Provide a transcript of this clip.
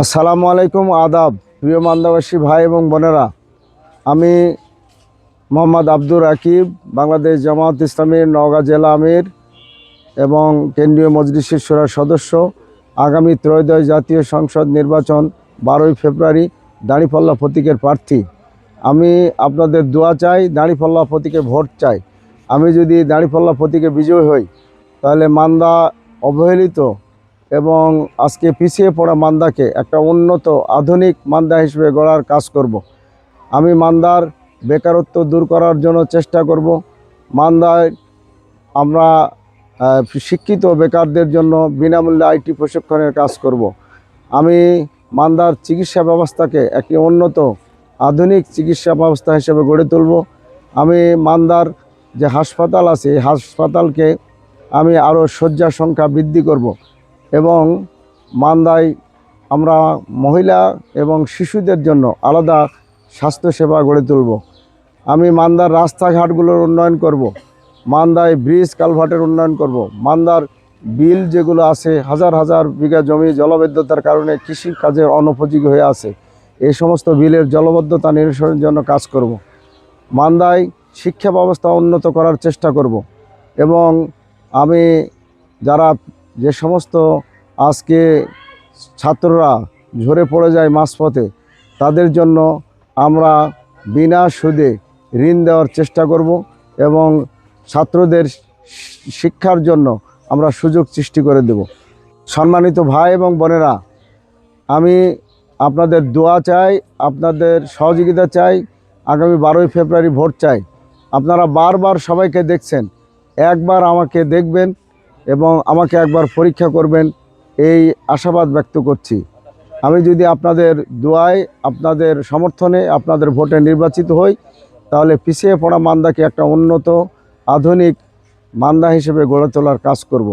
আসসালামু আলাইকুম, আদাব। প্রিয় মান্দাবাসী ভাই এবং বোনেরা, আমি মোহাম্মদ আব্দুর রাকিব, বাংলাদেশ জামায়াত ইসলামীর নওগাঁ জেলা আমির এবং কেন্দ্রীয় মজলিসের শুরার সদস্য। আগামী ত্রয়োদশ জাতীয় সংসদ নির্বাচন 12ই ফেব্রুয়ারি দাঁড়িপাল্লা প্রতীকের প্রার্থী। আমি আপনাদের দোয়া চাই, দাঁড়িপাল্লা প্রতীকে ভোট চাই। আমি যদি দাঁড়িপাল্লা প্রতীকে বিজয়ী হই, তাহলে মান্দা অবহেলিত এবং আজকে পিছিয়ে পড়া মান্দাকে একটা উন্নত আধুনিক মান্দা হিসেবে গড়ার কাজ করব। আমি মান্দার বেকারত্ব দূর করার জন্য চেষ্টা করব। মান্দায় আমরা শিক্ষিত বেকারদের জন্য বিনামূল্যে আইটি প্রশিক্ষণের কাজ করব। আমি মান্দার চিকিৎসা ব্যবস্থাকে একটি উন্নত আধুনিক চিকিৎসা ব্যবস্থা হিসেবে গড়ে তুলব। আমি মান্দার যে হাসপাতাল আছে, এই হাসপাতালকে আমি আরও শয্যা সংখ্যা বৃদ্ধি করব এবং মান্দায় আমরা মহিলা এবং শিশুদের জন্য আলাদা স্বাস্থ্যসেবা গড়ে তুলব। আমি মান্দার রাস্তাঘাটগুলোর উন্নয়ন করব। মান্দায় ব্রিজ কালভার্টের উন্নয়ন করব। মান্দার বিল যেগুলো আছে, হাজার হাজার বিঘা জমি জলবদ্ধতার কারণে কৃষি কাজে অনুপযোগী হয়ে আছে, এই সমস্ত বিলের জলবদ্ধতা নিরসনের জন্য কাজ করব। মান্দায় শিক্ষা ব্যবস্থা উন্নত করার চেষ্টা করব এবং আমি যারা যে সমস্ত আজকে ছাত্ররা ঝরে পড়ে যায় মাঝপথে, তাদের জন্য আমরা বিনা সুদে ঋণ দেওয়ার চেষ্টা করব এবং ছাত্রদের শিক্ষার জন্য আমরা সুযোগ সৃষ্টি করে দেব। সম্মানিত ভাই এবং বোনেরা, আমি আপনাদের দোয়া চাই, আপনাদের সহযোগিতা চাই। আগামী 12ই ফেব্রুয়ারি ভোট চাই। আপনারা বারবার সবাইকে দেখছেন, একবার আমাকে দেখবেন এবং আমাকে একবার পরীক্ষা করবেন, এই আশাবাদ ব্যক্ত করছি। আমি যদি আপনাদের দোয়ায়, আপনাদের সমর্থনে, আপনাদের ভোটে নির্বাচিত হই, তাহলে পিছিয়ে পড়া মান্দাকে একটা উন্নত আধুনিক মান্দা হিসেবে গড়ে তোলার কাজ করব।